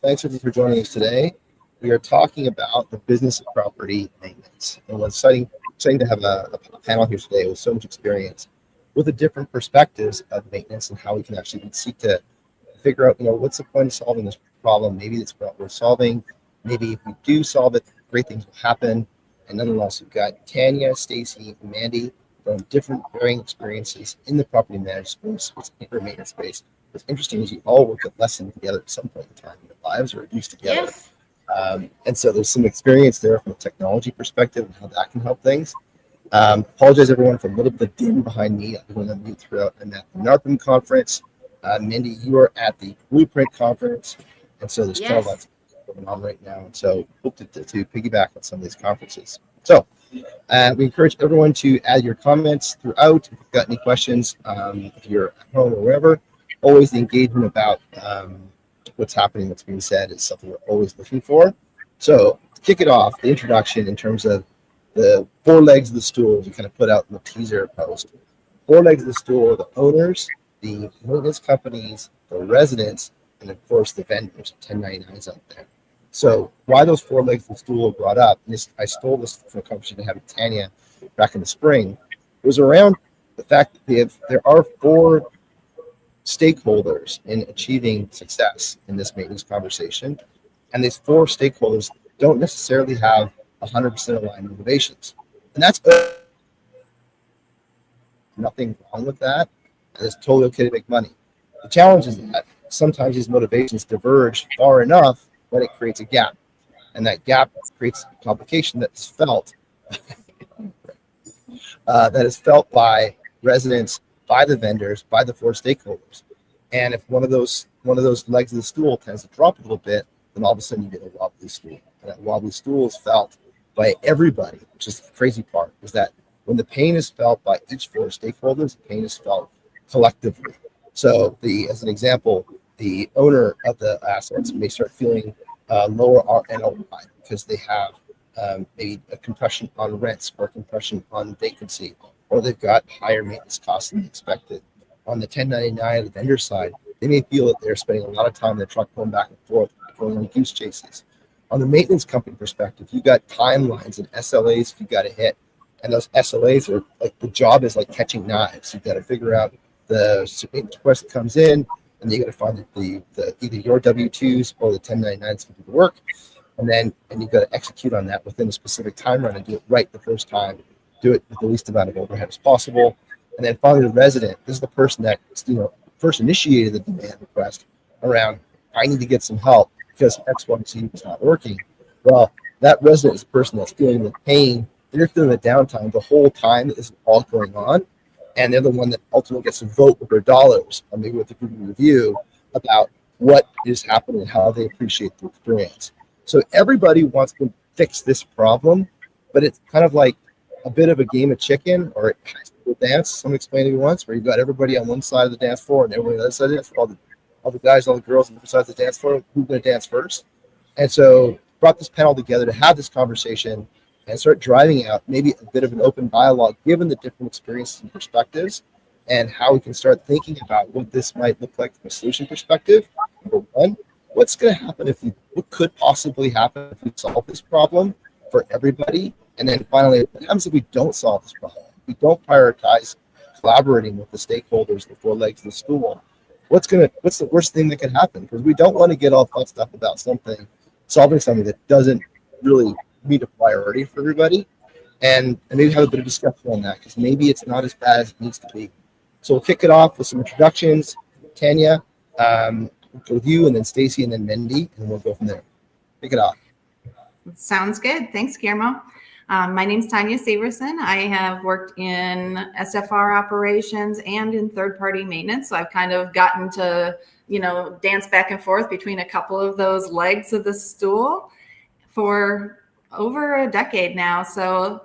Thanks everyone for joining us today. We are talking about the business of property maintenance. And it's exciting to have a panel here today with so much experience with the different perspectives of maintenance and how we can actually seek to figure out, what's the point of solving this problem? Maybe it's what we're solving. Maybe if we do solve it, great things will happen. And nonetheless, we've got Tanya, Stacy, and Mandy from different varying experiences in the property management space, or maintenance space. What's interesting is you all work at Lesson together at some point in time in your lives, or at least together. Yes. And so there's some experience there from a technology perspective and how that can help things. Apologize everyone for a little bit of dim behind me. I've been on mute throughout. I'm at the NARPM conference. Mindy, you are at the Blueprint conference. And so there's kind of lots going on right now. And so hope to piggyback on some of these conferences. So we encourage everyone to add your comments throughout. If you've got any questions, if you're at home or wherever, always the engagement about what's happening, what's being said is something we're always looking for. So to kick it off, the introduction in terms of the 4 legs of the stool we kind of put out in the teaser post. 4 legs of the stool are the owners, the maintenance companies, the residents, and of course the vendors, 1099s out there. So why those 4 legs of the stool are brought up, and I stole this from a conversation I had with Tanya back in the spring, it was around the fact that there are 4 stakeholders in achieving success in this maintenance conversation. And these 4 stakeholders don't necessarily have 100% aligned motivations. And that's nothing wrong with that. And it's totally okay to make money. The challenge is that sometimes these motivations diverge far enough that it creates a gap. And that gap creates a complication that is felt by residents, by the vendors, by the 4 stakeholders. And if one of those legs of the stool tends to drop a little bit, then all of a sudden you get a wobbly stool. And that wobbly stool is felt by everybody, which is the crazy part, is that when the pain is felt by each 4 stakeholders, the pain is felt collectively. So as an example, the owner of the assets may start feeling lower NOI because they have maybe a compression on rents or a compression on vacancy, or they've got higher maintenance costs than expected. On the 1099 the vendor side, they may feel that they're spending a lot of time in the truck going back and forth, going on goose chases. On the maintenance company perspective, you've got timelines and SLAs you've got to hit. And those SLAs are like, the job is like catching knives. You've got to figure out the request that comes in, and you got to find the either your W-2s or the 1099s to do the work. And you've got to execute on that within a specific time run and do it right the first time. Do it with the least amount of overhead as possible. And then finally, the resident, this is the person that first initiated the demand request around, I need to get some help because X, Y, Z is not working. Well, that resident is the person that's feeling the pain. They're feeling the downtime the whole time that this is all going on. And they're the one that ultimately gets to vote with their dollars, or maybe with a Google review, about what is happening and how they appreciate the experience. So everybody wants to fix this problem, but it's kind of like a bit of a game of chicken or a dance. Someone explained to me once, where you've got everybody on one side of the dance floor and everybody on the other side of the dance floor, all the guys, all the girls on different sides of the dance floor, who's going to dance first? And so brought this panel together to have this conversation and start driving out maybe a bit of an open dialogue, given the different experiences and perspectives, and how we can start thinking about what this might look like from a solution perspective. Number one, what's going to happen what could possibly happen if we solve this problem for everybody? And then finally, what happens if we don't solve this problem? If we don't prioritize collaborating with the stakeholders, the 4 legs of the stool, what's the worst thing that could happen? Because we don't want to get all fussed up about solving something that doesn't really meet a priority for everybody, and maybe have a bit of discussion on that, because maybe it's not as bad as it needs to be. So we'll kick it off with some introductions. Tanya, we'll go with you, and then Stacy, and then Mindy, and we'll go from there. Kick it off. Sounds good. Thanks, Guillermo. My name's Tanya Severson. I have worked in SFR operations and in third-party maintenance. So I've kind of gotten to, dance back and forth between a couple of those legs of the stool for over a decade now. So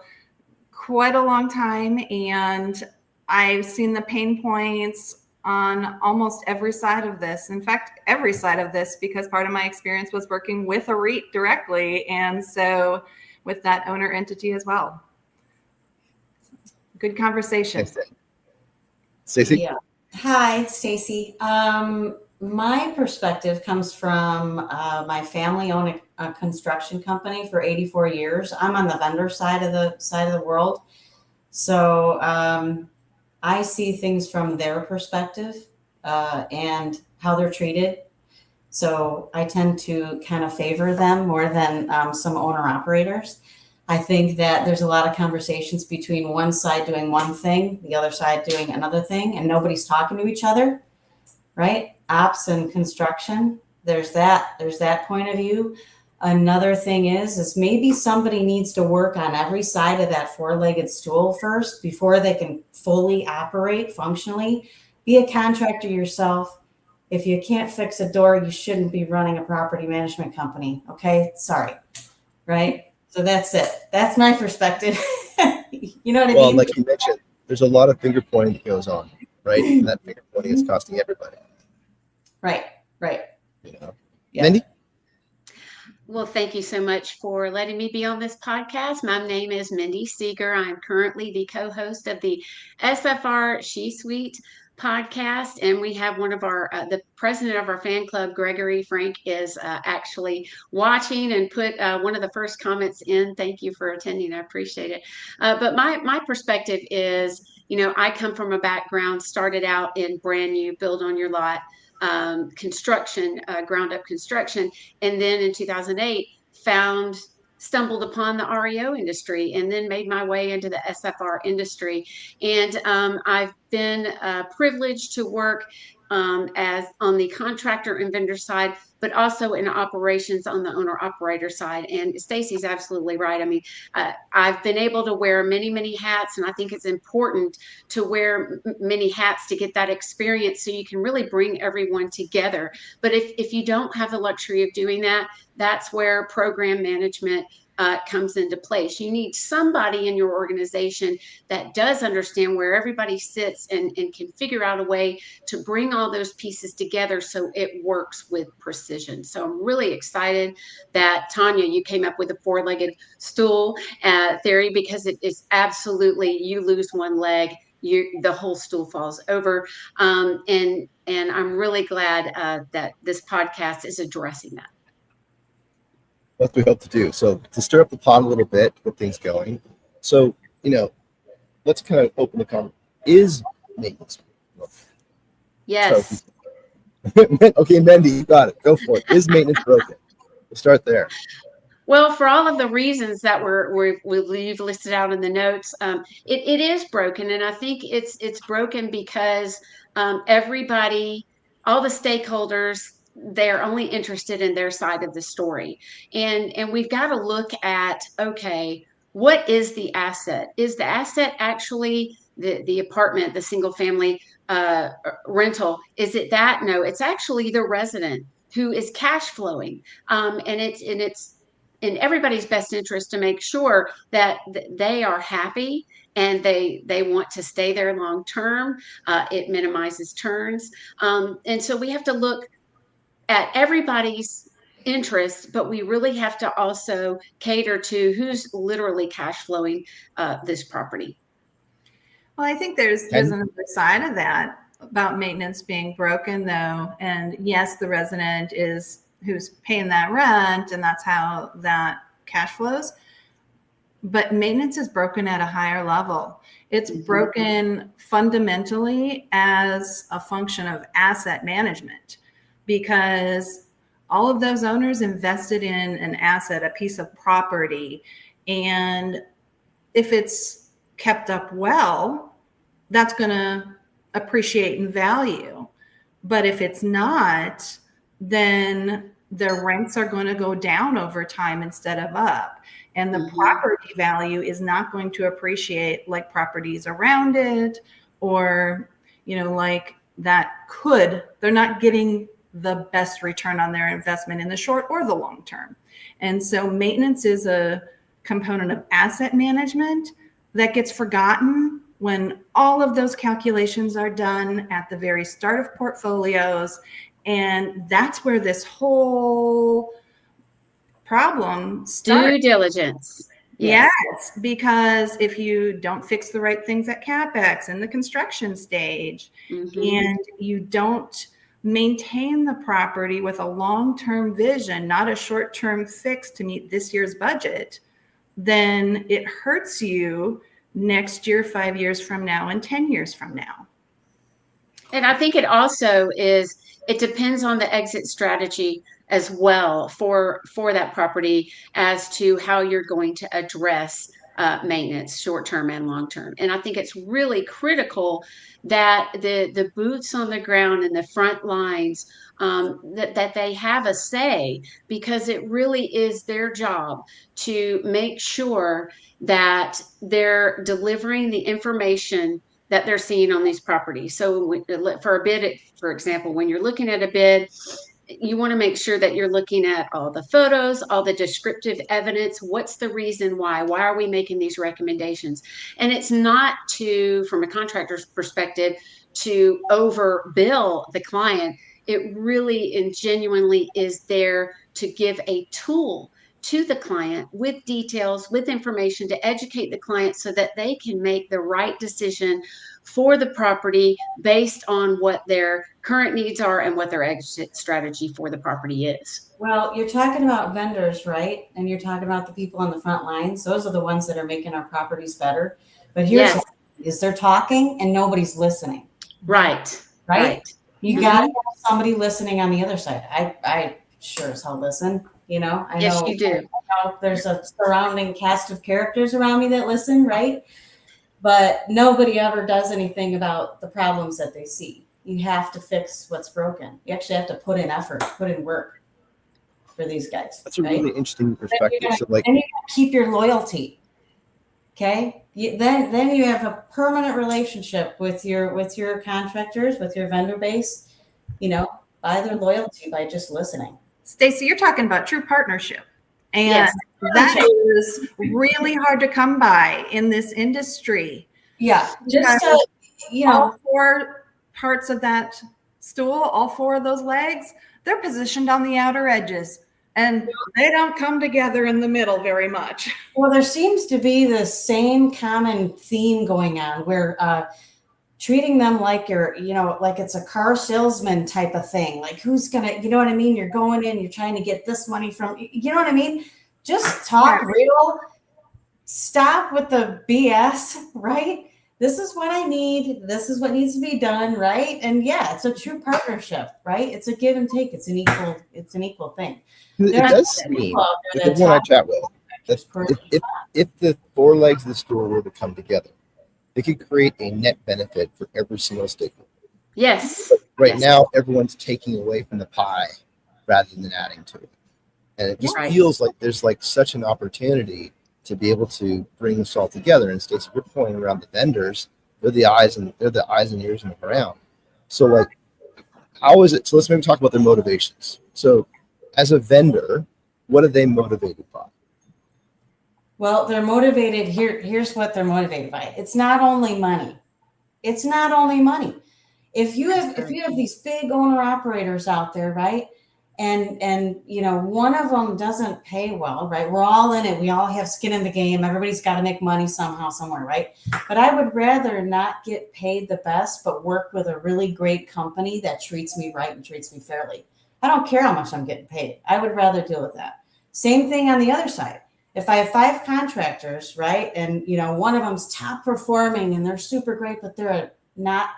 quite a long time. And I've seen the pain points on almost every side of this. In fact, every side of this, because part of my experience was working with a REIT directly. And so with that owner entity as well. Good conversation. Stacy? Yeah. Hi, Stacy. My perspective comes from my family owned a construction company for 84 years. I'm on the vendor side of the world, so I see things from their perspective and how they're treated. So I tend to kind of favor them more than some owner operators. I think that there's a lot of conversations between one side doing one thing, the other side doing another thing, and nobody's talking to each other, right? Ops and construction. There's that point of view. Another thing is maybe somebody needs to work on every side of that four-legged stool first before they can fully operate functionally. Be a contractor yourself. If you can't fix a door, you shouldn't be running a property management company. Okay, sorry, right? So that's it. That's my perspective. You know what I Well, mean? like you mentioned, there's a lot of finger pointing that goes on, right? And that finger pointing is costing everybody. Right, right. You know, Yeah. Mindy. Well, thank you so much for letting me be on this podcast. My name is Mindy Seeger. I'm currently the co-host of the SFR She Suite podcast, and we have one of our the president of our fan club, Gregory Frank, is actually watching and put one of the first comments in. Thank you for attending. I appreciate it. But my perspective is, I come from a background, started out in brand new build on your lot construction, ground up construction. And then in 2008, stumbled upon the REO industry and then made my way into the SFR industry. And I've been privileged to work as on the contractor and vendor side, but also in operations on the owner operator side. And Stacy's absolutely right. I mean, I've been able to wear many, many hats, and I think it's important to wear many hats to get that experience so you can really bring everyone together. But if you don't have the luxury of doing that, that's where program management comes into place. You need somebody in your organization that does understand where everybody sits and can figure out a way to bring all those pieces together so it works with precision. So I'm really excited that, Tanya, you came up with a four-legged stool theory, because it is absolutely, you lose one leg, the whole stool falls over. And I'm really glad that this podcast is addressing that. What we hope to do. So to stir up the pot a little bit, get things going. So let's kind of open the conversation. Is maintenance? Yes. Okay, Mindy, you got it. Go for it. Is maintenance broken? We'll start there. Well, for all of the reasons that we've listed out in the notes, it is broken, and I think it's broken because everybody, all the stakeholders, they're only interested in their side of the story, and we've got to look at, okay, what is the asset? Is the asset actually the apartment, the single family rental? Is it that? No, it's actually the resident who is cash flowing, and it's in everybody's best interest to make sure that they are happy and they want to stay there long term. It minimizes turns. And so we have to look at everybody's interest, but we really have to also cater to who's literally cash flowing this property. Well, I think there's another side of that about maintenance being broken, though. And yes, the resident is who's paying that rent, and that's how that cash flows. But maintenance is broken at a higher level. It's broken fundamentally as a function of asset management, because all of those owners invested in an asset, a piece of property. And if it's kept up well, that's going to appreciate in value. But if it's not, then their rents are going to go down over time instead of up. And the property value is not going to appreciate like properties around it, or, like that they're not getting the best return on their investment in the short or the long term. And so maintenance is a component of asset management that gets forgotten when all of those calculations are done at the very start of portfolios. And that's where this whole problem starts. Due diligence. Yes, because if you don't fix the right things at CapEx in the construction stage, and you don't maintain the property with a long-term vision, not a short-term fix to meet this year's budget, then it hurts you next year, 5 years from now, and 10 years from now. And I think it also is, it depends on the exit strategy as well for that property as to how you're going to address maintenance, short term and long term. And I think it's really critical that the boots on the ground and the front lines, that they have a say, because it really is their job to make sure that they're delivering the information that they're seeing on these properties. So for a bid, for example, when you're looking at a bid, you want to make sure that you're looking at all the photos, all the descriptive evidence. What's the reason why? Why are we making these recommendations? And it's not to, from a contractor's perspective, to overbill the client. It really and genuinely is there to give a tool to the client with details, with information to educate the client so that they can make the right decision for the property based on what their current needs are and what their exit strategy for the property is. Well, you're talking about vendors, right? And you're talking about the people on the front lines. Those are the ones that are making our properties better. But here's what is, they're talking and nobody's listening. Right. You got to have somebody listening on the other side. I sure as hell listen. You know, I Yes, know, you do. I know there's a surrounding cast of characters around me that listen, right? But nobody ever does anything about the problems that they see. You have to fix what's broken. You actually have to put in effort, put in work for these guys. That's a really interesting perspective. So like, and you gotta keep your loyalty. Okay. Then you have a permanent relationship with your contractors, with your vendor base, you know, by their loyalty, by just listening. Stacey, you're talking about true partnership. And Yes. that is really hard to come by in this industry. Yeah. Just to, you know, all four parts of that stool, all four of those legs, they're positioned on the outer edges and they don't come together in the middle very much. Well, there seems to be the same common theme going on where treating them like you're, you know, like it's a car salesman type of thing. Like who's going to, you know what I mean? You're going in, you're trying to get this money from, you know what I mean? Just talk real, stop with the BS, right? This is what I need. This is what needs to be done, right? And yeah, it's a true partnership, right? It's a give and take. It's an equal thing. it does seem, the one I chat with, if the four legs of the stool were to come together, it could create a net benefit for every single stakeholder. Yes. Right now, everyone's taking away from the pie rather than adding to it. And it just feels like there's like such an opportunity to be able to bring this all together. And Stacey, you're pointing around the vendors, they're the eyes and ears in the ground. So like, how is it? So let's maybe talk about their motivations. So as a vendor, what are they motivated by? Well, they're motivated. Here's what they're motivated by. It's not only money. It's not only money. If you have these big owner operators out there, right? And you know, one of them doesn't pay well, right? We're all in it. We all have skin in the game. Everybody's got to make money somehow, somewhere, right? But I would rather not get paid the best, but work with a really great company that treats me right and treats me fairly. I don't care how much I'm getting paid. I would rather deal with that. Same thing on the other side. If I have 5 contractors, right, and you know, one of them's top performing and they're super great, but they're not,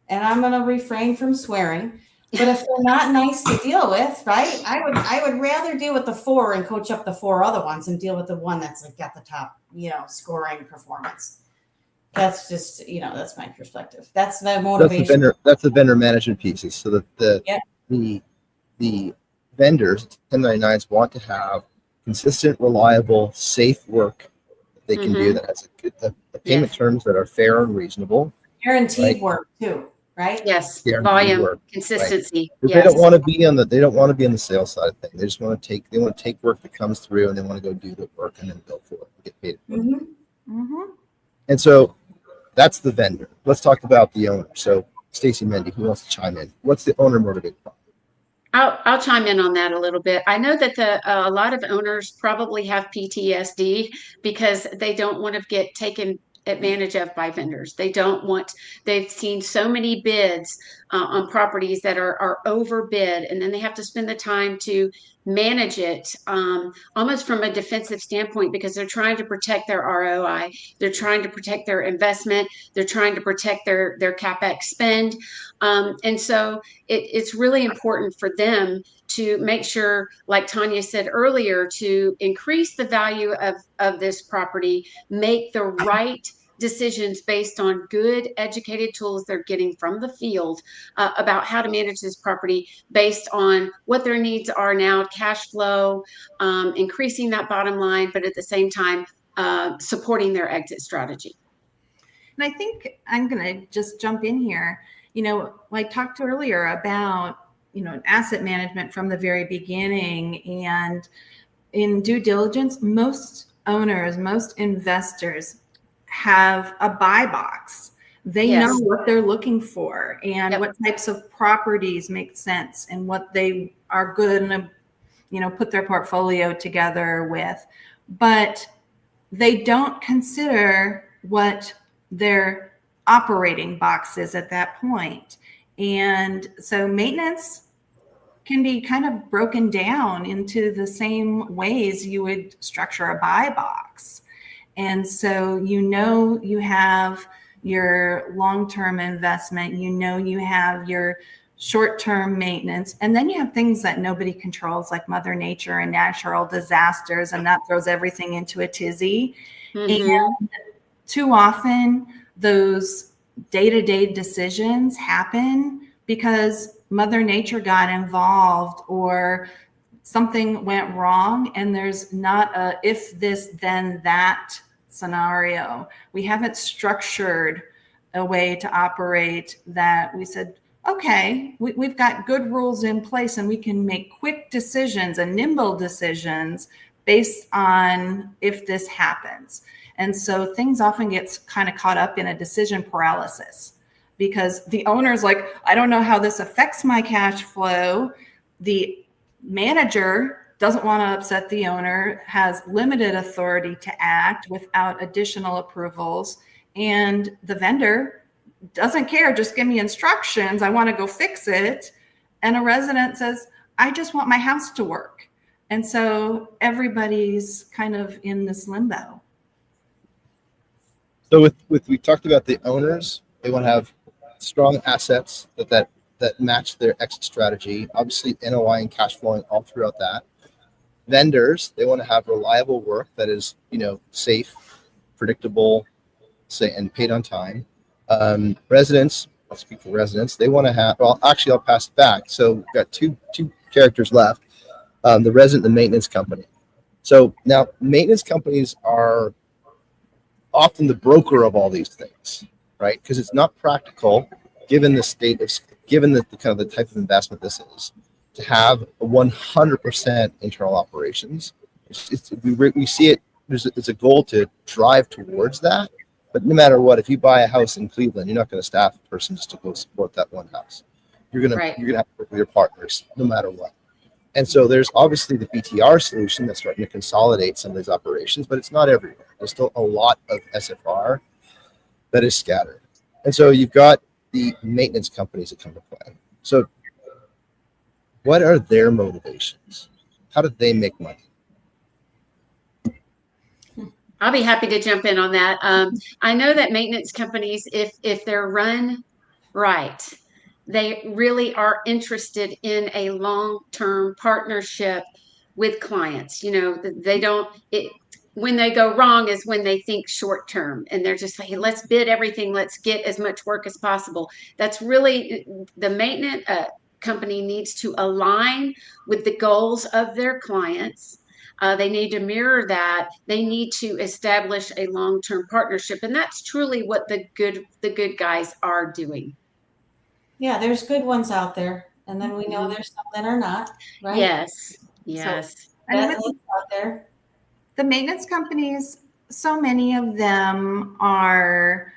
and I'm going to refrain from swearing, but if they're not nice to deal with, right, I would rather deal with the 4 and coach up the 4 other ones and deal with the one that's like got the top, you know, scoring performance. That's just, you know, that's my perspective. That's the motivation. That's the vendor management pieces. So that the vendors, 1099s, want to have consistent, reliable, safe work that they can do that has a payment terms that are fair and reasonable. Guaranteed work too, right? Yes. Guaranteed Volume, work, consistency. Yes. They don't want to be on the sales side of things. They just want to take work that comes through and they want to go do the work and then bill for it and get paid for it. And so that's the vendor. Let's talk about the owner. So Stacey, Mendy, who wants to chime in? What's the owner motivated by? I'll chime in on that a little bit. I know that a lot of owners probably have PTSD because they don't want to get taken advantage of by vendors. They've seen so many bids on properties that are overbid, and then they have to spend the time to manage it almost from a defensive standpoint, because they're trying to protect their ROI. They're trying to protect their investment. They're trying to protect their CapEx spend. And so it's really important for them to make sure, like Tanya said earlier, to increase the value of this property, make the right decisions based on good educated tools they're getting from the field about how to manage this property based on what their needs are now, cash flow, increasing that bottom line, but at the same time, supporting their exit strategy. And I think I'm going to just jump in here. I talked earlier about, asset management from the very beginning, and in due diligence, most owners, most investors have a buy box. They know what they're looking for and what types of properties make sense and what they are good to, put their portfolio together with. But they don't consider what their operating box is at that point. And so maintenance can be kind of broken down into the same ways you would structure a buy box. And so, you have your long-term investment, you have your short-term maintenance, and then you have things that nobody controls, like Mother Nature and natural disasters, and that throws everything into a tizzy. And too often, those day-to-day decisions happen because Mother Nature got involved or something went wrong, and there's not a if this then that scenario. We haven't structured a way to operate that we said, okay, we've got good rules in place and we can make quick decisions and nimble decisions based on if this happens. And so things often get kind of caught up in a decision paralysis because the owner's like, I don't know how this affects my cash flow. The manager doesn't want to upset the owner, has limited authority to act without additional approvals, and the vendor doesn't care, just give me instructions, I want to go fix it. And a resident says, I just want my house to work. And so everybody's kind of in this limbo. So we talked about the owners, they want to have strong assets that match their exit strategy, obviously NOI and cash flowing all throughout that. Vendors, they want to have reliable work that is, safe, predictable, and paid on time. Residents, I'll speak for residents, they want to have, well, actually, I'll pass it back. So we've got two characters left, the resident and the maintenance company. So now maintenance companies are often the broker of all these things, right? Because it's not practical, given the kind of the type of investment this is, to have a 100% internal operations. We see it. It's a goal to drive towards that. But no matter what, if you buy a house in Cleveland, you're not going to staff a person just to go support that one house. You're gonna have to work with your partners no matter what. And so there's obviously the BTR solution that's starting to consolidate some of these operations, but it's not everywhere. There's still a lot of SFR that is scattered. And so you've got the maintenance companies that come to play. So what are their motivations? How do they make money? I'll be happy to jump in on that. I know that maintenance companies, if they're run right, they really are interested in a long-term partnership with clients. When they go wrong is when they think short-term, and they're just like, hey, let's bid everything. Let's get as much work as possible. That's really the maintenance company needs to align with the goals of their clients. They need to mirror that. They need to establish a long-term partnership, and that's truly what the good guys are doing. Yeah, there's good ones out there, and then we know there's some that are not, right? Yes. So, out there. The maintenance companies, so many of them are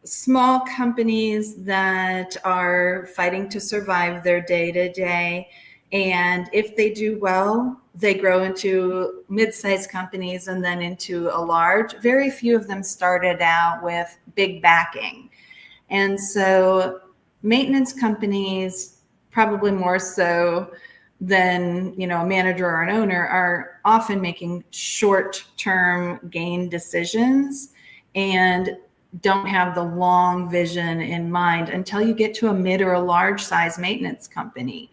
small companies that are fighting to survive their day-to-day. And if they do well, they grow into mid-sized companies and then into a large. Very few of them started out with big backing. And so maintenance companies, probably more so than, you know, a manager or an owner, are often making short-term gain decisions and don't have the long vision in mind until you get to a mid or a large size maintenance company.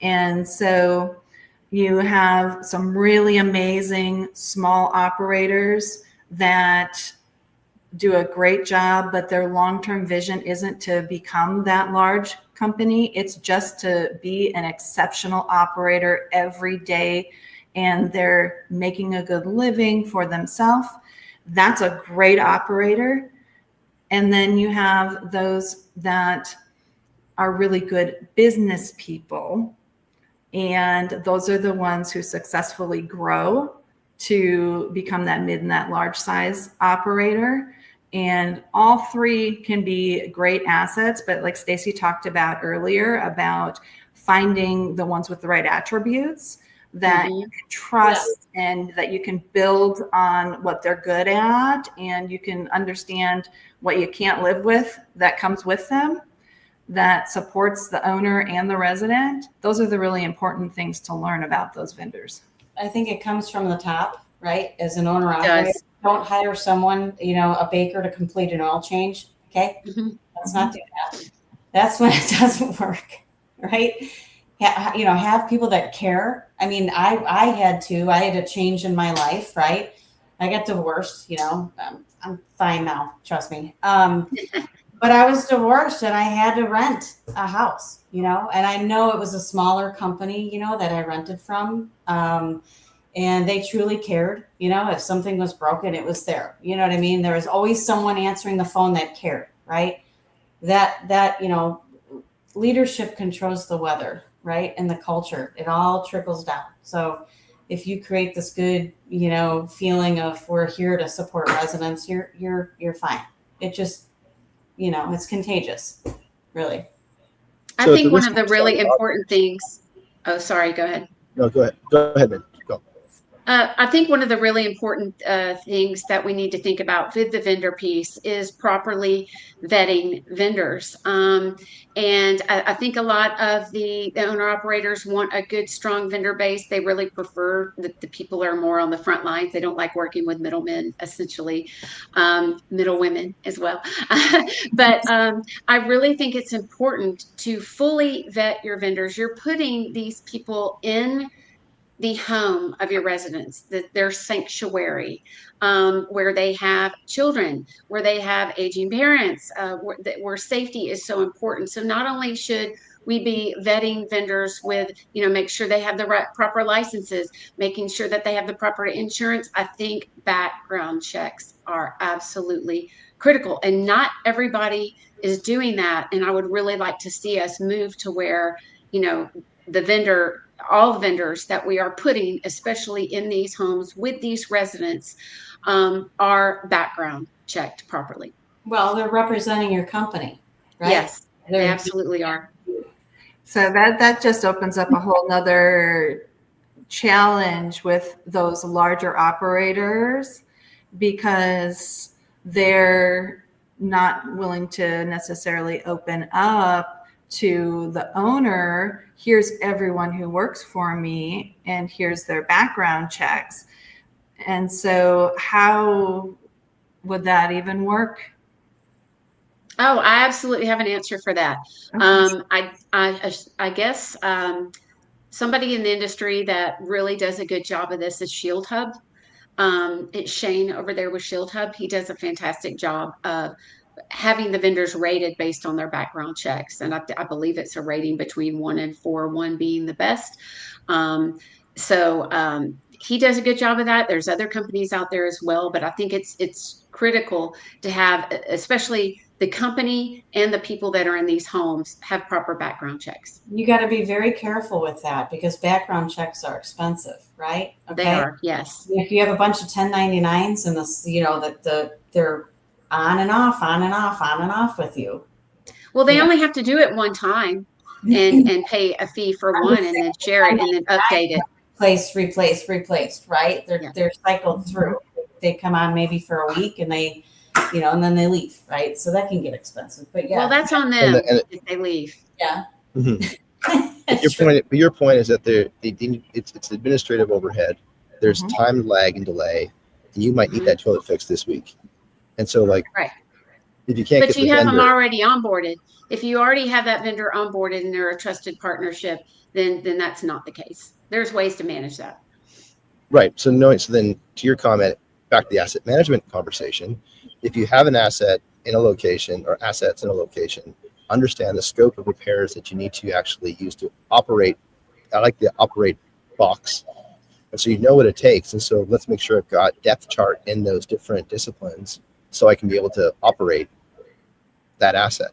And so you have some really amazing small operators that do a great job, but their long-term vision isn't to become that large company. It's just to be an exceptional operator every day, and they're making a good living for themselves. That's a great operator. And then you have those that are really good business people, and those are the ones who successfully grow to become that mid and that large size operator. And all three can be great assets, but like Stacy talked about earlier, about finding the ones with the right attributes that you can trust and that you can build on what they're good at, and you can understand what you can't live with that comes with them, that supports the owner and the resident. Those are the really important things to learn about those vendors. I think it comes from the top, right? As an owner operator, don't hire someone, you know, a baker to complete an oil change. Okay. Let's not do that. That's when it doesn't work, right? You know, have people that care. I mean, I had a change in my life, right? I got divorced, you know, I'm fine now, trust me. But I was divorced and I had to rent a house, you know, and I know it was a smaller company, you know, that I rented from. And they truly cared, you know, if something was broken, it was there. You know what I mean? There was always someone answering the phone that cared, right? That, you know, leadership controls the weather, right? And the culture, it all trickles down. So if you create this good, you know, feeling of we're here to support residents, you're fine. It just, you know, it's contagious, really. I think one of the really important things. Oh, sorry. Go ahead. No, go ahead. Go ahead, man. Go. I think one of the really important things that we need to think about with the vendor piece is properly vetting vendors. And I think a lot of the owner operators want a good, strong vendor base. They really prefer that the people are more on the front lines. They don't like working with middlemen, essentially, middle women as well. But I really think it's important to fully vet your vendors. You're putting these people in the home of your residents, their sanctuary, where they have children, where they have aging parents, where safety is so important. So not only should we be vetting vendors with, you know, make sure they have the right proper licenses, making sure that they have the proper insurance. I think background checks are absolutely critical, and not everybody is doing that. And I would really like to see us move to where, you know, all vendors that we are putting, especially in these homes with these residents, are background checked properly. Well, they're representing your company, right? Yes, they absolutely are. So that just opens up a whole nother challenge with those larger operators, because they're not willing to necessarily open up to the owner. Here's everyone who works for me, and here's their background checks. And so how would that even work? Oh, I absolutely have an answer for that. Okay. I guess somebody in the industry that really does a good job of this is Shield Hub. It's Shane over there with Shield Hub. He does a fantastic job of having the vendors rated based on their background checks. And I believe it's a rating between 1 and 4, 1 being the best. So he does a good job of that. There's other companies out there as well, but I think it's critical to have, especially the company and the people that are in these homes, have proper background checks. You got to be very careful with that, because background checks are expensive, right? Okay. They are, yes. If you have a bunch of 1099s and this, you know, they're on and off with you. Well, they only have to do it one time. and pay a fee for one and then share it and then update it. Replaced, right? They're cycled through. They come on maybe for a week and they, and then they leave, right? So that can get expensive. But yeah. Well, that's on them if they leave. Yeah. But your point is that it's administrative overhead. There's time lag and delay, and you might need that toilet fixed this week. And so, like, right. If you can't, but you have them already onboarded. If you already have that vendor onboarded and they're a trusted partnership, then that's not the case. There's ways to manage that. Right. So then to your comment, back to the asset management conversation, if you have an asset in a location or assets in a location, understand the scope of repairs that you need to actually use to operate. I like the operate box. And so you know what it takes. And so let's make sure I've got depth chart in those different disciplines so I can be able to operate that asset.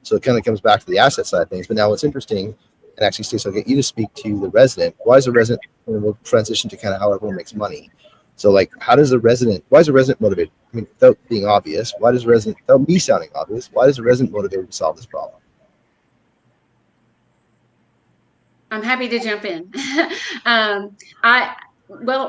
So it kind of comes back to the asset side of things. But now what's interesting, and actually, Stacey, I'll get you to speak to the resident. Why is the resident, and we'll transition to kind of how everyone makes money. So like, why is the resident motivated? I mean, without being obvious, without me sounding obvious, why is the resident motivated to solve this problem? I'm happy to jump in.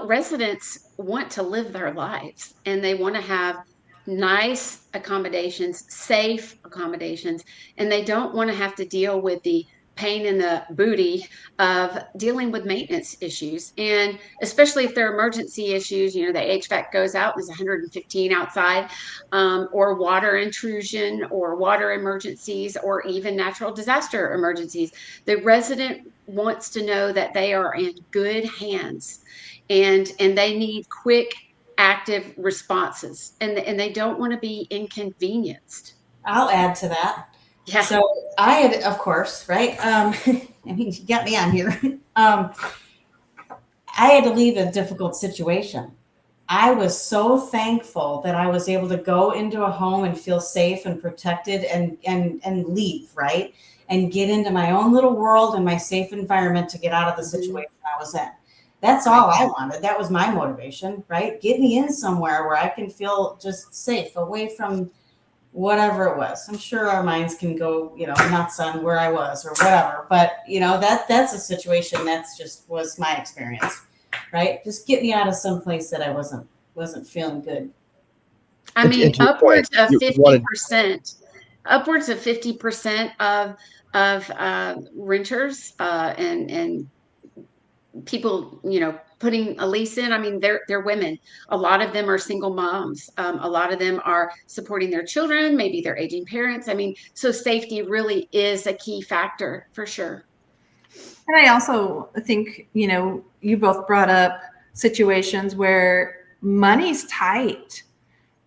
Residents want to live their lives and they want to have nice accommodations, safe accommodations, and they don't want to have to deal with the pain in the booty of dealing with maintenance issues. And especially if they're emergency issues, the HVAC goes out, there's 115 outside, or water intrusion or water emergencies, or even natural disaster emergencies. The resident wants to know that they are in good hands and they need quick, active responses, and they don't want to be inconvenienced. I'll add to that. Yeah. So I had, of course, right? I mean, you got me on here. I had to leave a difficult situation. I was so thankful that I was able to go into a home and feel safe and protected and leave, right? And get into my own little world and my safe environment to get out of the situation I was in. That's all I wanted. That was my motivation, right? Get me in somewhere where I can feel just safe, away from whatever it was. I'm sure our minds can go, nuts on where I was or whatever. But, that's a situation that's just was my experience, right? Just get me out of some place that I wasn't feeling good. I mean, upwards of 50%, of renters and people, putting a lease in. I mean, they're women. A lot of them are single moms. A lot of them are supporting their children, maybe their aging parents. I mean, so safety really is a key factor for sure. And I also think, you both brought up situations where money's tight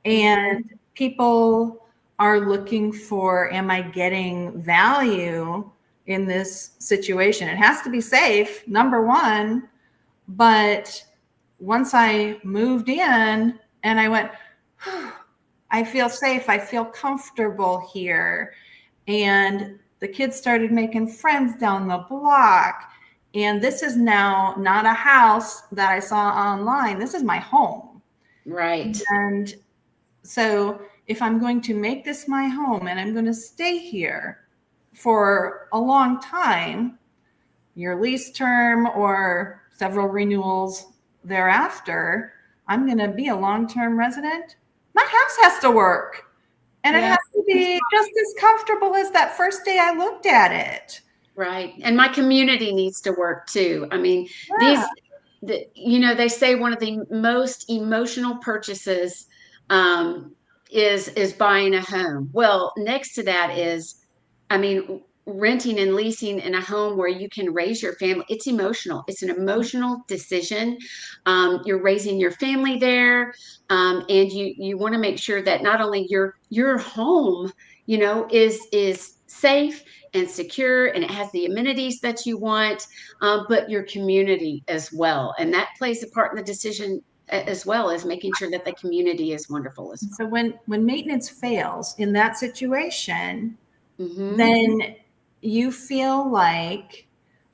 and people are looking for, am I getting value in this situation? It has to be safe, number one. But once I moved in and I went, I feel safe, I feel comfortable here. And the kids started making friends down the block. And this is now not a house that I saw online. This is my home. Right. And so if I'm going to make this my home and I'm going to stay here for a long time, your lease term or several renewals thereafter, I'm going to be a long-term resident. My house has to work. And it has to be just as comfortable as that first day I looked at it. Right. And my community needs to work too. I mean, they say one of the most emotional purchases is buying a home. Well, next to that is, renting and leasing in a home where you can raise your family. It's emotional. It's an emotional decision. You're raising your family there. And you want to make sure that not only your home, is safe and secure and it has the amenities that you want, but your community as well. And that plays a part in the decision as well as making sure that the community is wonderful as well. So when maintenance fails in that situation, then you feel like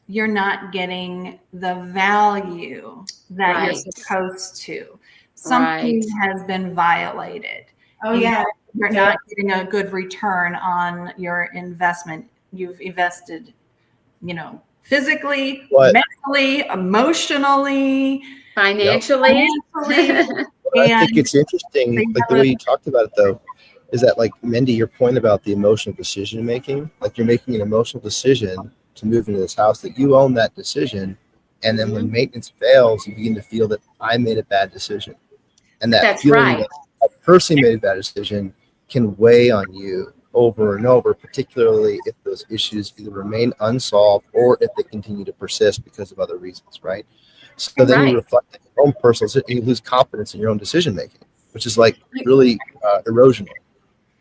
you're not getting the value that you're supposed to. Something has been violated. Oh, yeah. You're not getting a good return on your investment. You've invested physically, What mentally, emotionally, Yep. Financially. financially, But I think and it's interesting, they like the have way a you talked about it, though, is that like Mindy, your point about the emotional decision making, like you're making an emotional decision to move into this house that you own that decision, and then when Mhm. maintenance fails, you begin to feel that I made a bad decision, and that That's feeling right. that I personally made a bad decision can weigh on you over and over, particularly if those issues either remain unsolved or if they continue to persist because of other reasons, right? So then you Right. reflect on your own personal, you lose confidence in your own decision making, which is like really erosional.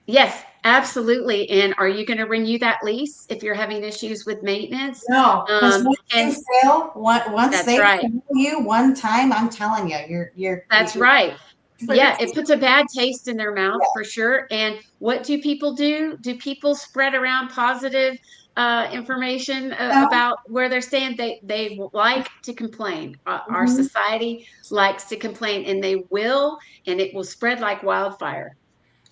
Yes, absolutely. And are you going to renew that lease if you're having issues with maintenance? No, because once And you fail, once that's they right. fail you one time, I'm telling you, That's right. but Yeah, it's it puts a bad taste in their mouth for sure. And what do people do? Do people spread around positive information no. about where they're staying? They like to complain. Our Mhm. society likes to complain, and they will, and it will spread like wildfire.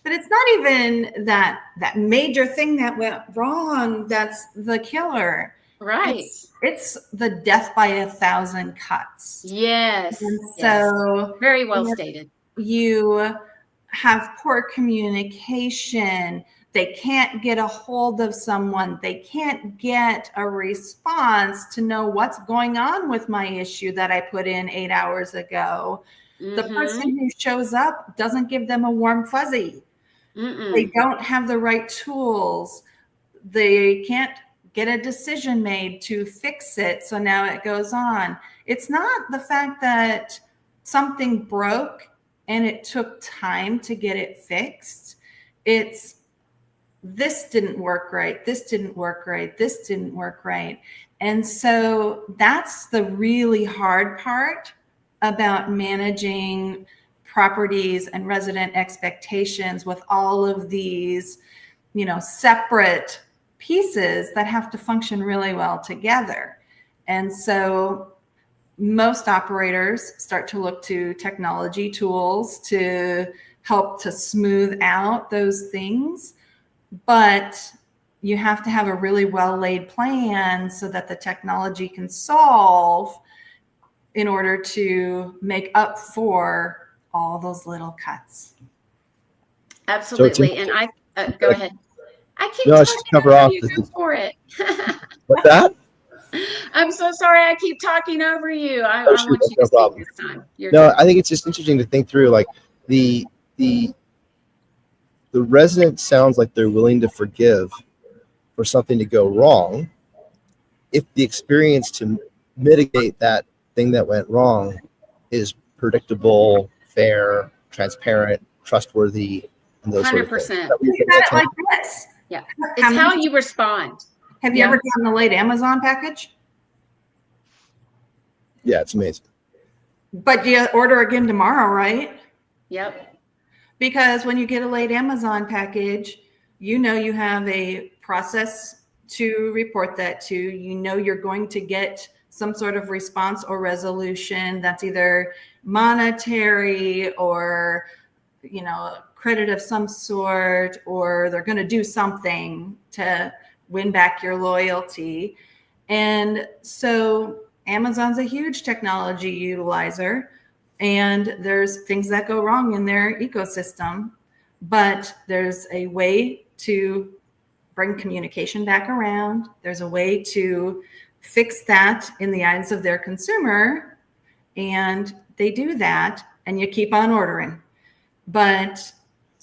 but it's not even that major thing that went wrong that's the killer. Right. It's the death by 1,000 cuts. And Yes. Yes. so Very well if stated. you have poor communication, they can't get a hold of someone, they can't get a response to know what's going on with my issue that I put in 8 hours ago. The Mm-hmm. person who shows up doesn't give them a warm fuzzy. They Mm-mm. don't have the right tools. They can't get a decision made to fix it. So now it goes on. It's not the fact that something broke and it took time to get it fixed. It's this didn't work right. This didn't work right. This didn't work right. And so that's the really hard part about managing properties and resident expectations with all of these, separate pieces that have to function really well together. And so most operators start to look to technology tools to help to smooth out those things, but you have to have a really well laid plan so that the technology can solve in order to make up for all those little cuts. So it's Absolutely. And interesting. go ahead. I keep No, I should talking cover over off you. Go for it. what's that? I'm so sorry. I keep talking over you. Oh I shoot, want that's you to no speak problem. this time. You're No, good. I think it's just interesting to think through like the the the resident sounds like they're willing to forgive for something to go wrong if the experience to mitigate that thing that went wrong is predictable, fair, transparent, trustworthy, and those sort of things. 100%. That we Think can about it attempt. like this. Yeah. How It's many, how you respond. have you Yeah. ever gotten a late Amazon package? Yeah, it's amazing. But you order again tomorrow, right? Yep. Because when you get a late Amazon package, you have a process to report that to. You're going to get some sort of response or resolution that's either monetary or, credit of some sort, or they're going to do something to win back your loyalty. And so Amazon's a huge technology utilizer, and there's things that go wrong in their ecosystem, but there's a way to bring communication back around. There's a way to fix that in the eyes of their consumer, and they do that, and you keep on ordering. But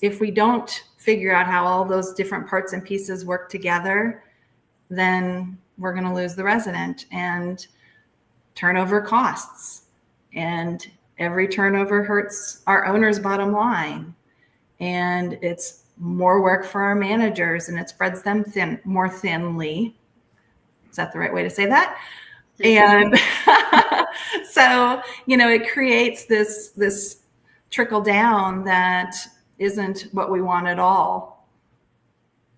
if we don't figure out how all those different parts and pieces work together, then we're going to lose the resident and turnover costs. And every turnover hurts our owner's bottom line. And it's more work for our managers, and it spreads them more thinly. Is that the right way to say that? And so, it creates this trickle down that isn't what we want at all.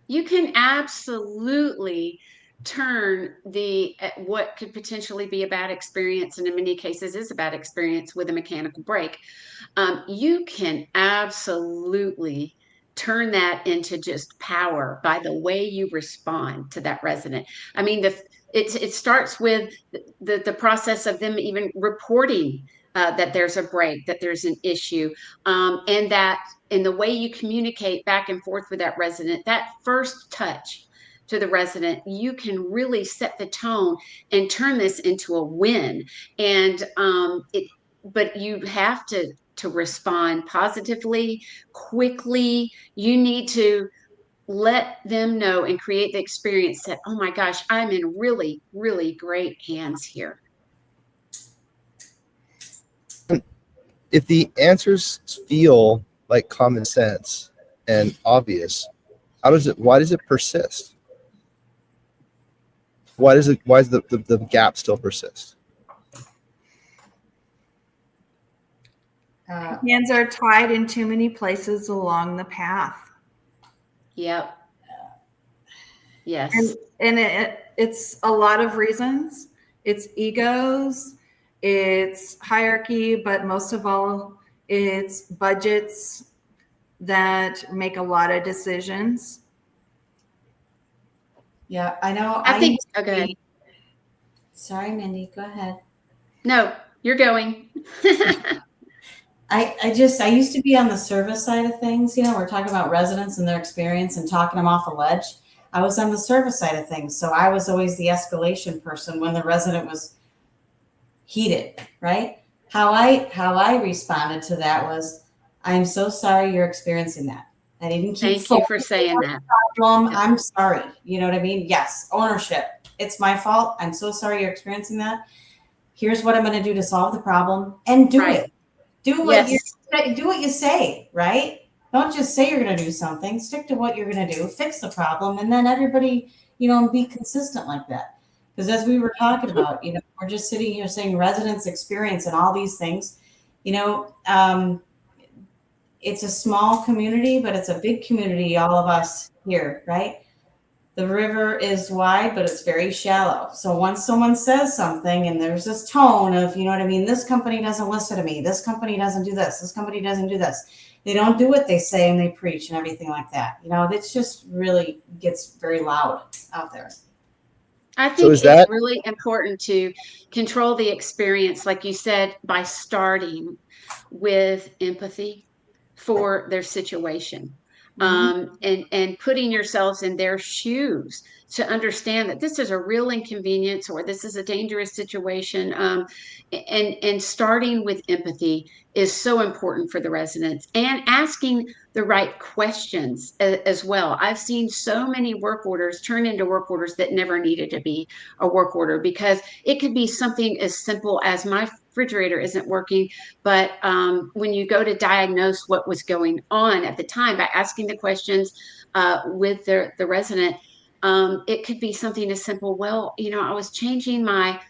You can absolutely turn what could potentially be a bad experience, and in many cases is a bad experience with a mechanical break. You can absolutely turn that into just power by the way you respond to that resident. I mean, It starts with the process of them even reporting that there's a break, that there's an issue, and that in the way you communicate back and forth with that resident, that first touch to the resident, you can really set the tone and turn this into a win. And but you have to respond positively, quickly. You need to let them know and create the experience that, oh my gosh, I'm in really, really great hands here. If the answers feel like common sense and obvious, why does it persist? Why does the gap still persist? Hands are tied in too many places along the path. Yep. Yes. And it's a lot of reasons. It's egos, it's hierarchy, but most of all, it's budgets that make a lot of decisions. Yeah, I know. I think, okay. Sorry, Mindy, go ahead. No, you're going. I used to be on the service side of things. You know, we're talking about residents and their experience and talking them off a ledge. I was on the service side of things. So I was always the escalation person when the resident was heated, right? How I responded to that was, I'm so sorry you're experiencing that. I didn't keep Thank you for saying that. Problem. I'm sorry. You know what I mean? Yes. Ownership. It's my fault. I'm so sorry you're experiencing that. Here's what I'm going to do to solve the problem, and do it. Do what you say, right? Don't just say you're going to do something. Stick to what you're going to do. Fix the problem, and then everybody, be consistent like that. Because as we were talking about, we're just sitting here saying residents experience and all these things. It's a small community, but it's a big community. All of us here, right? The river is wide, but it's very shallow. So once someone says something and there's this tone of, this company doesn't listen to me. This company doesn't do this. This company doesn't do this. They don't do what they say and they preach and everything like that. It's just really gets very loud out there. I think it's really important to control the experience, like you said, by starting with empathy for their situation. And putting yourselves in their shoes to understand that this is a real inconvenience or this is a dangerous situation. And starting with empathy is so important for the residents, and asking the right questions as well. I've seen so many work orders turn into work orders that never needed to be a work order, because it could be something as simple as my refrigerator isn't working, but when you go to diagnose what was going on at the time by asking the questions with the resident, it could be something as simple. Well, I was changing my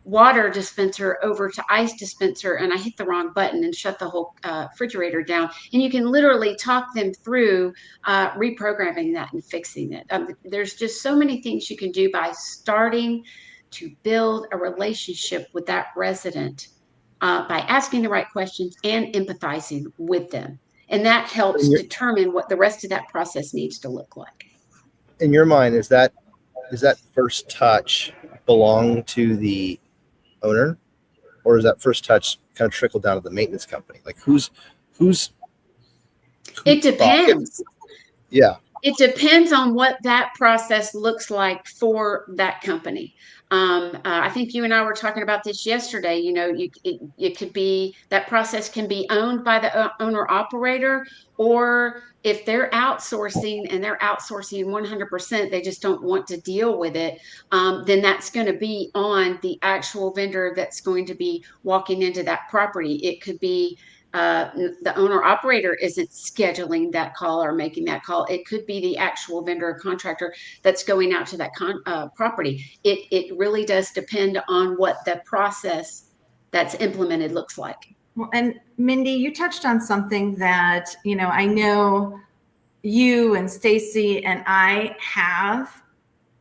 water dispenser over to ice dispenser and I hit the wrong button and shut the whole refrigerator down. And you can literally talk them through reprogramming that and fixing it. There's just so many things you can do by starting to build a relationship with that resident by asking the right questions and empathizing with them. And that helps determine what the rest of that process needs to look like. In your mind, is that first touch belong to the owner, or is that first touch kind of trickle down to the maintenance company? Like who's it depends. Yeah. It depends on what that process looks like for that company. I think you and I were talking about this yesterday. It could be that process can be owned by the owner operator, or if they're outsourcing and they're outsourcing 100%, they just don't want to deal with it. Then that's going to be on the actual vendor that's going to be walking into that property. It could be the owner operator isn't scheduling that call or making that call. It could be the actual vendor or contractor that's going out to that property. It really does depend on what the process that's implemented looks like. Well, and Mindy, you touched on something that, I know you and Stacy and I have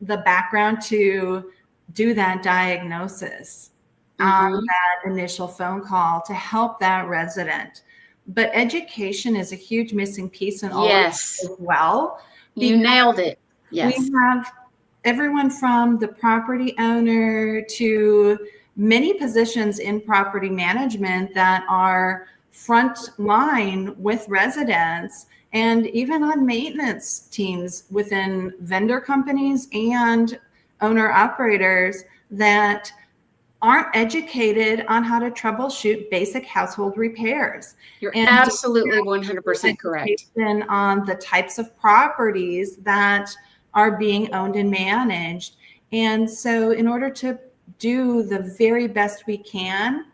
the background to do that diagnosis. That initial phone call to help that resident. But education is a huge missing piece in all of this as well. You nailed it. Yes. We have everyone from the property owner to many positions in property management that are front line with residents, and even on maintenance teams within vendor companies and owner operators that aren't educated on how to troubleshoot basic household repairs. You're And absolutely 100% correct. education on the types of properties that are being owned and managed. And so in order to do the very best we can,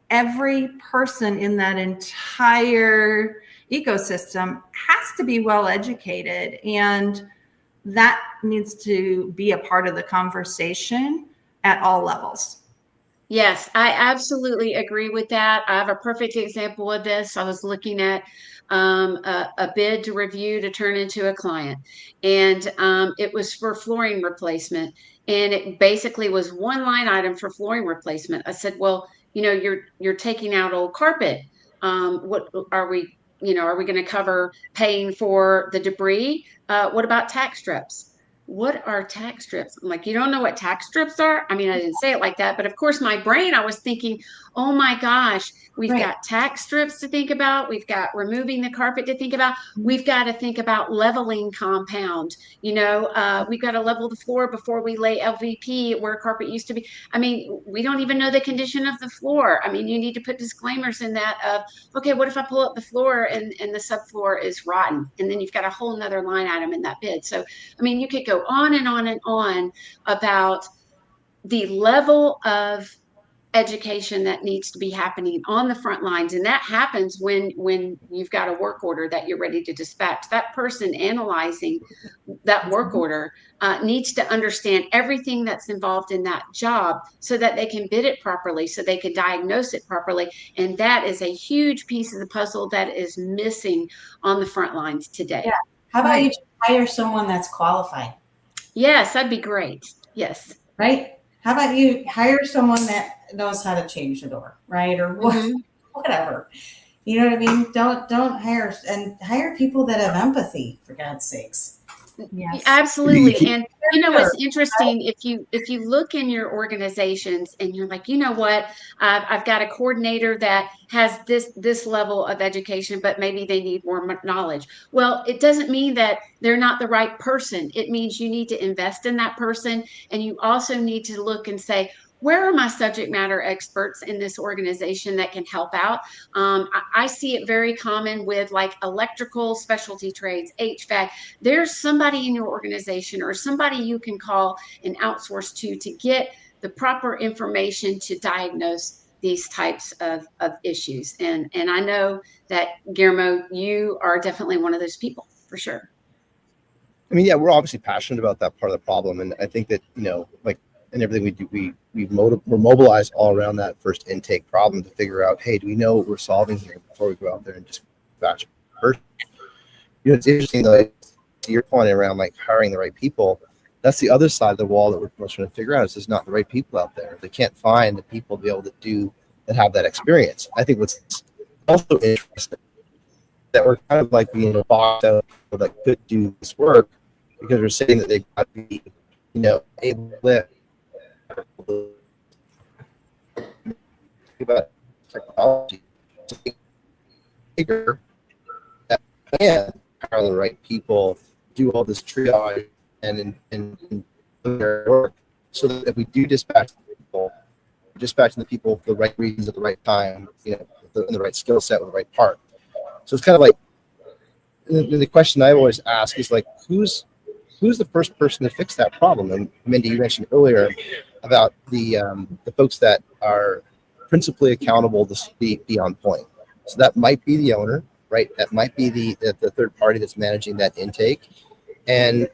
every person in that entire ecosystem has to be well educated, and that needs to be a part of the conversation at all levels. Yes, I absolutely agree with that. I have a perfect example of this. I was looking at a bid to review to turn into a client, and it was for flooring replacement. And it basically was one line item for flooring replacement. I said, well, you're taking out old carpet. What are we, are we going to cover paying for the debris? What about tack strips? What are tack strips? I'm like, you don't know what tack strips are? I mean, I didn't say it like that, but of course, my brain, I was thinking, oh my gosh, we've Right. got tack strips to think about. We've got removing the carpet to think about. We've got to think about leveling compound. We've got to level the floor before we lay LVP where carpet used to be. I mean, we don't even know the condition of the floor. I mean, you need to put disclaimers in that of, okay, what if I pull up the floor and the subfloor is rotten? And then you've got a whole nother line item in that bid. So, I mean, you could go on and on and on about the level of education that needs to be happening on the front lines, and that happens when you've got a work order that you're ready to dispatch. That person analyzing that work order needs to understand everything that's involved in that job so that they can bid it properly, so they can diagnose it properly. And that is a huge piece of the puzzle that is missing on the front lines today. Yeah. How about you just hire someone that's qualified? Yes, that'd be great. Yes. Right? How about you hire someone that knows how to change the door, right? Or whatever. You know what I mean? Don't hire people that have empathy, for God's sakes. Yes. Absolutely. And what's interesting, if you look in your organizations and you're like, you know what, I've got a coordinator that has this level of education, but maybe they need more knowledge. Well, it doesn't mean that they're not the right person. It means you need to invest in that person, and you also need to look and say, where are my subject matter experts in this organization that can help out? I see it very common with like electrical specialty trades, HVAC. There's somebody in your organization or somebody you can call and outsource to get the proper information to diagnose these types of issues. And I know that, Guillermo, you are definitely one of those people for sure. I mean, yeah, we're obviously passionate about that part of the problem. And I think that, like in everything we do, we're mobilized all around that first intake problem to figure out, hey, do we know what we're solving here before we go out there and just batch it first? It's interesting though, to your point around like hiring the right people. That's the other side of the wall that we're trying to figure out is there's not the right people out there. They can't find the people to be able to have that experience. I think what's also interesting that we're kind of like being boxed out that could do this work because we're saying that they've got to be, able to about technology to figure that can hire the right people, do all this triage and their work, so that if we do dispatch the people, we're dispatching the people for the right reasons at the right time, in the right skill set with the right part. So it's kind of like the question I always ask is like, who's the first person to fix that problem? And Mindy, you mentioned earlier about the folks that are principally accountable to be on point. So that might be the owner, right? That might be the third party that's managing that intake, and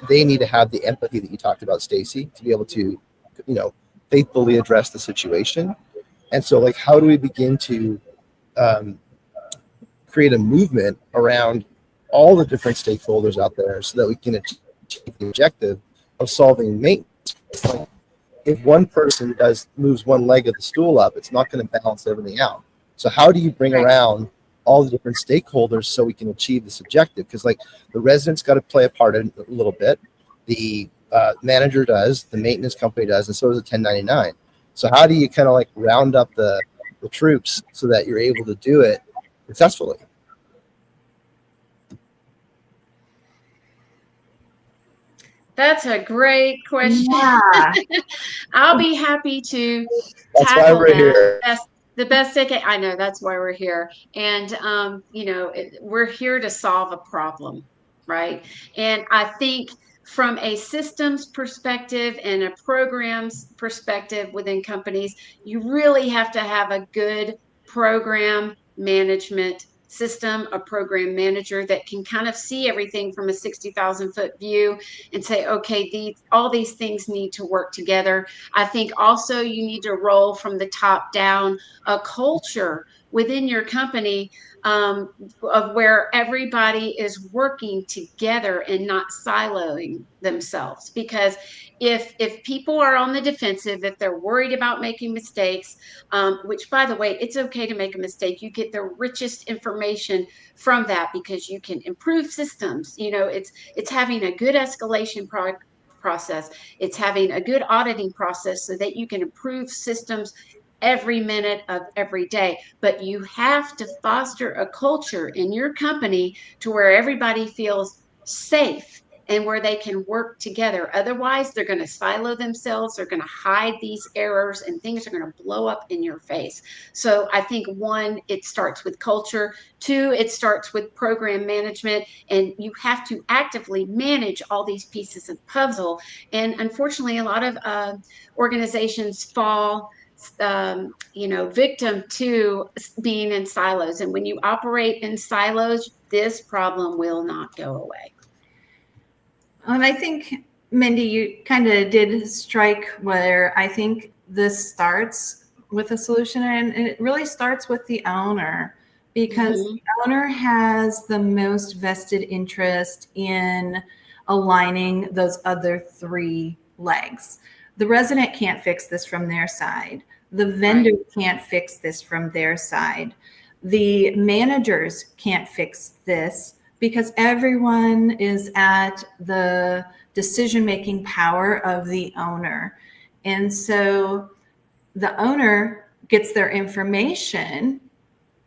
they need to have the empathy that you talked about, Stacy, to be able to, faithfully address the situation. And so, like, how do we begin to create a movement around all the different stakeholders out there so that we can achieve the objective of solving maintenance? Like, if one person moves one leg of the stool up, it's not going to balance everything out. So how do you bring around all the different stakeholders so we can achieve this objective? Because like the residents got to play a part in a little bit. The manager does, the maintenance company does, and so does a 1099. So how do you kind of like round up the troops so that you're able to do it successfully? That's a great question. Yeah. I'll be happy to That's why tackle we're that. here. The best I can. I know that's why we're here. And, we're here to solve a problem, right? And I think from a systems perspective and a programs perspective within companies, you really have to have a good program management system, a program manager that can kind of see everything from a 60,000 foot view and say, okay, all these things need to work together. I think also you need to roll from the top down a culture within your company, of where everybody is working together and not siloing themselves. Because if people are on the defensive, if they're worried about making mistakes, which, by the way, it's okay to make a mistake. You get the richest information from that because you can improve systems. It's having a good escalation process. It's having a good auditing process so that you can improve systems every minute of every day. But you have to foster a culture in your company to where everybody feels safe and where they can work together. Otherwise, they're going to silo themselves. They're going to hide these errors and things are going to blow up in your face. So I think, one, it starts with culture. Two, it starts with program management. And you have to actively manage all these pieces of puzzle. And unfortunately, a lot of organizations fall victim to being in silos. And when you operate in silos, this problem will not go away. And I think, Mindy, you kind of did strike where I think this starts with a solution, and it really starts with the owner, because the owner has the most vested interest in aligning those other three legs. The resident can't fix this from their side. The vendor can't fix this from their side. The managers can't fix this because everyone is at the decision-making power of the owner. And so the owner gets their information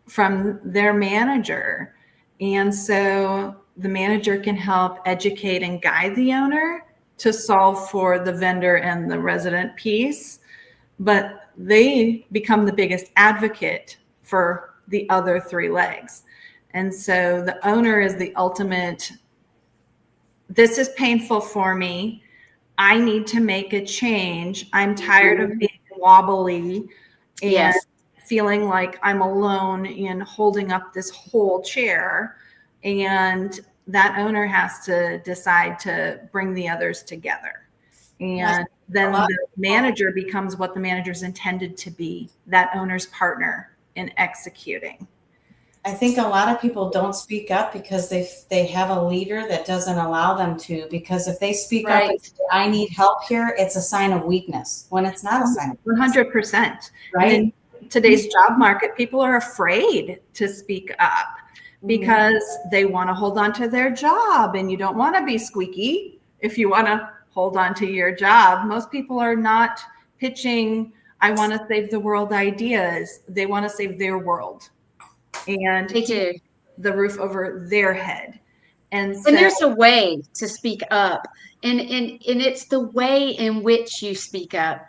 from their manager. And so the manager can help educate and guide the owner to solve for the vendor and the resident piece, but they become the biggest advocate for the other three legs. And so the owner is the ultimate, this is painful for me. I need to make a change. I'm tired of being wobbly and feeling like I'm alone in holding up this whole chair. And that owner has to decide to bring the others together. And then the manager becomes what the manager's intended to be, that owner's partner in executing. I think a lot of people don't speak up because they have a leader that doesn't allow them to, because if they speak up and say, I need help here, it's a sign of weakness, when it's not a sign of weakness. 100%. Right? And in today's job market, people are afraid to speak up because they want to hold on to their job, and you don't want to be squeaky if you want to hold on to your job. Most people are not pitching, I want to save the world ideas. They want to save their world and keep the roof over their head. And there's a way to speak up, and it's the way in which you speak up,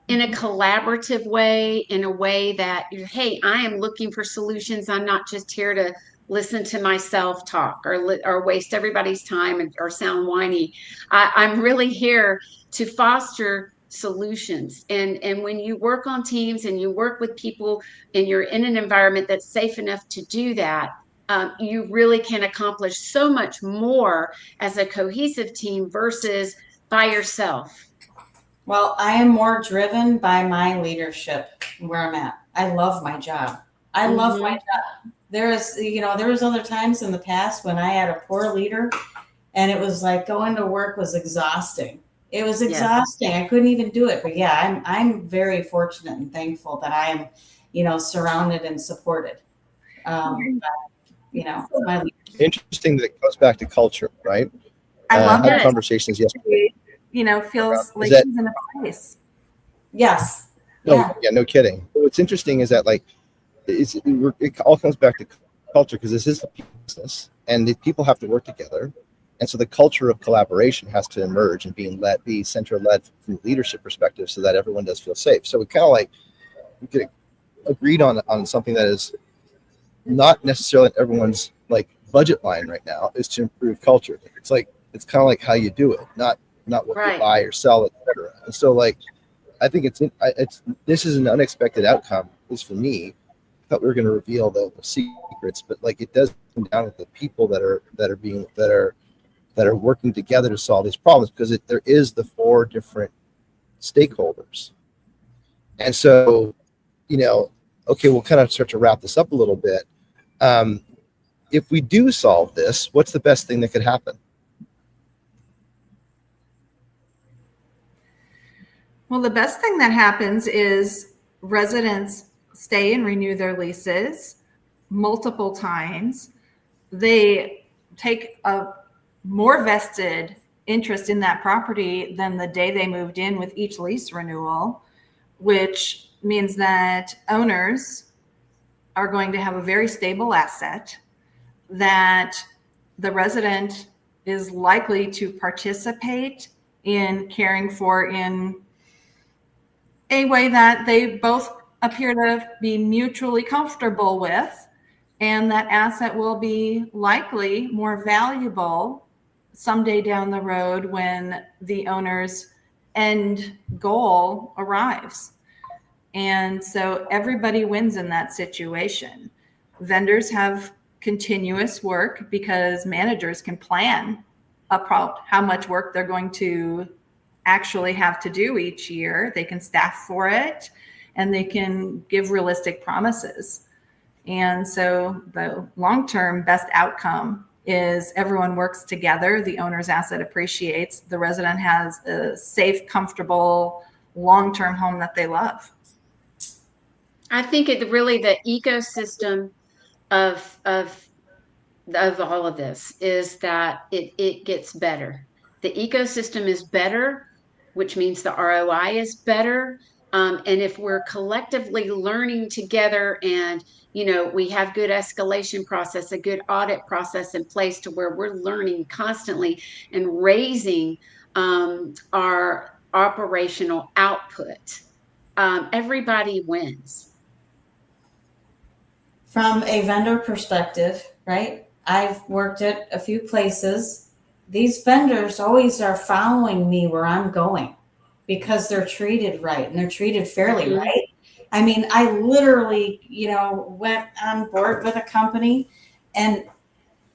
in a collaborative way, in a way that, hey, I am looking for solutions. I'm not just here to listen to myself talk or waste everybody's time or sound whiny. I'm really here to foster solutions. And when you work on teams and you work with people and you're in an environment that's safe enough to do that, you really can accomplish so much more as a cohesive team versus by yourself. Well, I am more driven by my leadership where I'm at. I love my job. I love my job. There was other times in the past when I had a poor leader, and it was like going to work was exhausting. It was exhausting. I couldn't even do it. But yeah, I'm very fortunate and thankful that I am, surrounded and supported. My leadership. Interesting that it goes back to culture, right? I love had conversations yesterday feels like that- he's in a place. Yes. No, Yeah. yeah, no kidding. What's interesting is that like it all comes back to culture, because this is a business and the people have to work together, and so the culture of collaboration has to emerge and be center led from a leadership perspective, so that everyone does feel safe. So we kind of like get agreed on something that is not necessarily everyone's like budget line right now, is to improve culture. It's kind of like how you do it, not what Right. you buy or sell, etc. And so like I think this is an unexpected outcome, at least for me. I thought we were going to reveal the secrets, but like it does come down to the people that are working together to solve these problems, because there is the 4 different stakeholders. And so, okay, we'll kind of start to wrap this up a little bit. If we do solve this, what's the best thing that could happen? Well, the best thing that happens is residents stay and renew their leases multiple times. They take a more vested interest in that property than the day they moved in with each lease renewal, which means that owners are going to have a very stable asset that the resident is likely to participate in caring for in a way that they both appear to be mutually comfortable with, and that asset will be likely more valuable someday down the road when the owner's end goal arrives. And so everybody wins in that situation. Vendors have continuous work because managers can plan about how much work they're going to actually have to do each year. They can staff for it, and they can give realistic promises. And so the long-term best outcome is everyone works together, the owner's asset appreciates, the resident has a safe, comfortable, long-term home that they love. I think really the ecosystem of all of this is that it gets better. The ecosystem is better, which means the ROI is better. And if we're collectively learning together, and we have good escalation process, a good audit process in place to where we're learning constantly and raising our operational output, everybody wins. From a vendor perspective, right? I've worked at a few places. These vendors always are following me where I'm going because they're treated right and they're treated fairly, Mhm. right? I mean, I literally, went on board with a company and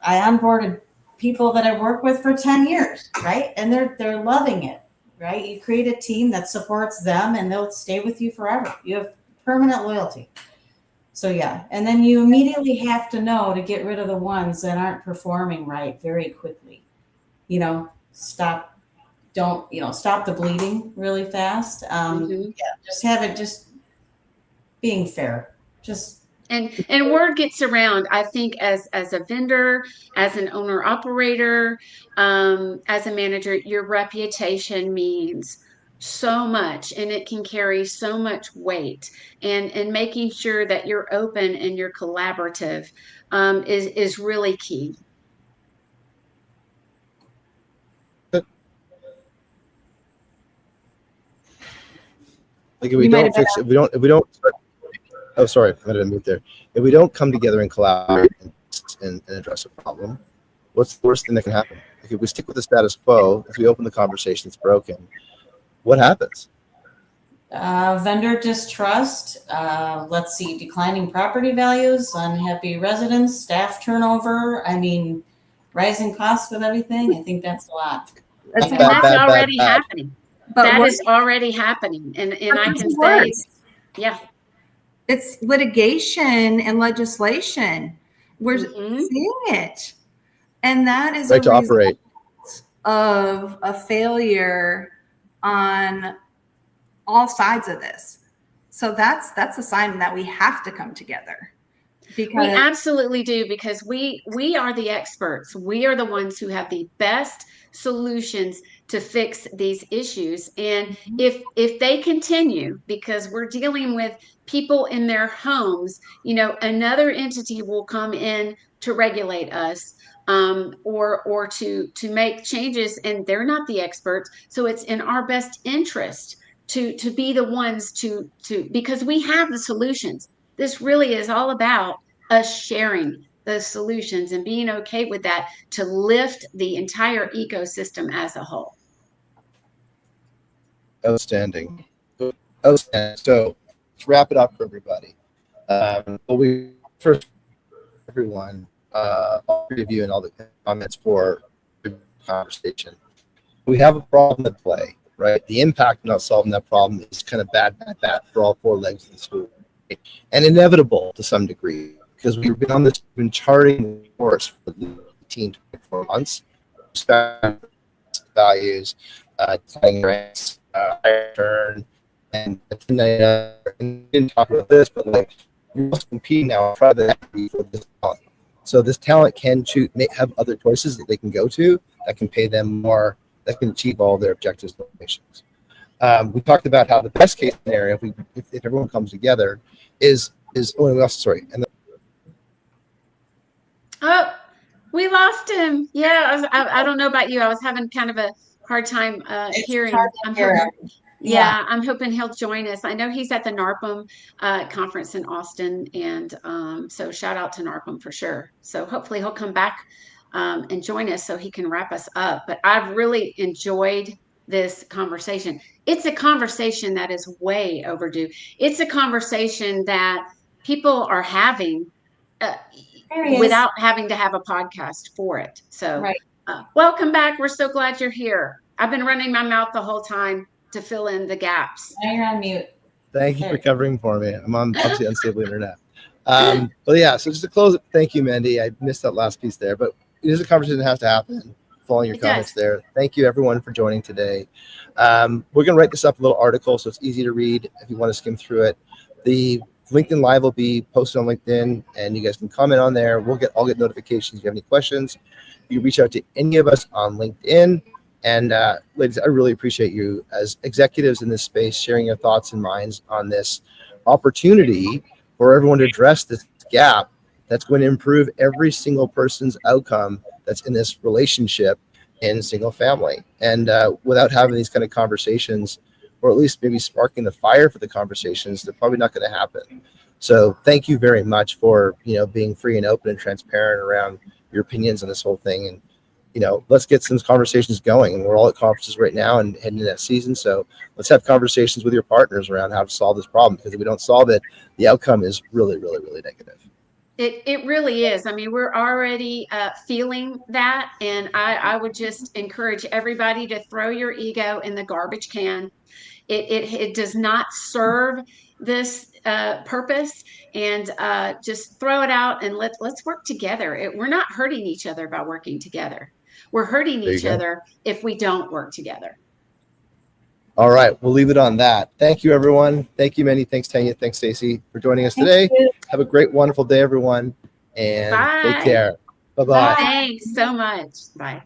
I onboarded people that I worked with for 10 years, right? And they're loving it, right? You create a team that supports them and they'll stay with you forever. You have permanent loyalty. So yeah, and then you immediately have to know to get rid of the ones that aren't performing right very quickly. Stop the bleeding really fast. Mhm. Just being fair. And word gets around, I think, as a vendor, as an owner operator, as a manager, your reputation means so much, and it can carry so much weight. And making sure that you're open and you're collaborative is really key. Like if we don't oh, sorry, I didn't move there. If we don't come together and collaborate and address a problem, what's the worst thing that can happen? Like if we stick with the status quo, if we open the conversation, it's broken. What happens? Vendor distrust. Let's see, declining property values, unhappy residents, staff turnover. I mean, rising costs with everything. I think that's a lot. That's And that's already happening. But that is already happening. And I can say, yeah. It's litigation and legislation. We're seeing it. And that is right to operate of a failure on all sides of this. So that's a sign that we have to come together. We absolutely do, because we are the experts. We are the ones who have the best solutions to fix these issues. And if they continue, because we're dealing with people in their homes, another entity will come in to regulate us, or to make changes, and they're not the experts. So it's in our best interest to be the ones to because we have the solutions. This really is all about us sharing those solutions and being okay with that, to lift the entire ecosystem as a whole. Outstanding. Outstanding. So let's wrap it up for everybody. We first, everyone, all three of you and all the comments for the conversation. We have a problem at play, right? The impact of not solving that problem is kind of bad for all four legs of the stool, right? And inevitable to some degree, because we've been on this, been charting the course for 18 to 24 months. Values, cutting grants, return, and didn't talk about this, but like we must compete now for this talent. So this talent can have other choices that they can go to that can pay them more, that can achieve all their objectives and missions. We talked about how the best case scenario, if everyone comes together, is sorry. And Oh, we lost him. Yeah, I don't know about you. I was having kind of a hard time hearing. I'm hoping he'll join us. I know he's at the NARPM conference in Austin, and so shout out to NARPM for sure. So hopefully he'll come back and join us so he can wrap us up. But I've really enjoyed this conversation. It's a conversation that is way overdue. It's a conversation that people are having without having to have a podcast for it. So welcome back. We're so glad you're here. I've been running my mouth the whole time to fill in the gaps. Now you're on mute. Thank you for covering for me. I'm on obviously unstable internet. But yeah, so just to close it, thank you, Mandy. I missed that last piece there, but it is a conversation that has to happen. Following your comments there. Thank you, everyone, for joining today. We're going to write this up a little article so it's easy to read if you want to skim through it. The LinkedIn Live will be posted on LinkedIn, and you guys can comment on there. I'll get notifications if you have any questions. You reach out to any of us on LinkedIn. And ladies, I really appreciate you as executives in this space sharing your thoughts and minds on this opportunity for everyone to address this gap that's going to improve every single person's outcome that's in this relationship in single family. And without having these kind of conversations, or at least maybe sparking the fire for the conversations, they're probably not going to happen. So thank you very much for being free and open and transparent around your opinions on this whole thing. And let's get some conversations going. And we're all at conferences right now and heading into that season. So let's have conversations with your partners around how to solve this problem, because if we don't solve it, the outcome is really, really, really negative. It really is. I mean, we're already feeling that. And I would just encourage everybody to throw your ego in the garbage can. It does not serve this purpose, and just throw it out and let's work together. We're not hurting each other by working together. We're hurting each other if we don't work together. All right, we'll leave it on that. Thank you, everyone. Thank you, Mandy. Thanks, Tanya. Thanks, Stacy, for joining us today. Have a great, wonderful day, everyone, and take care. Bye-bye. Thanks so much. Bye.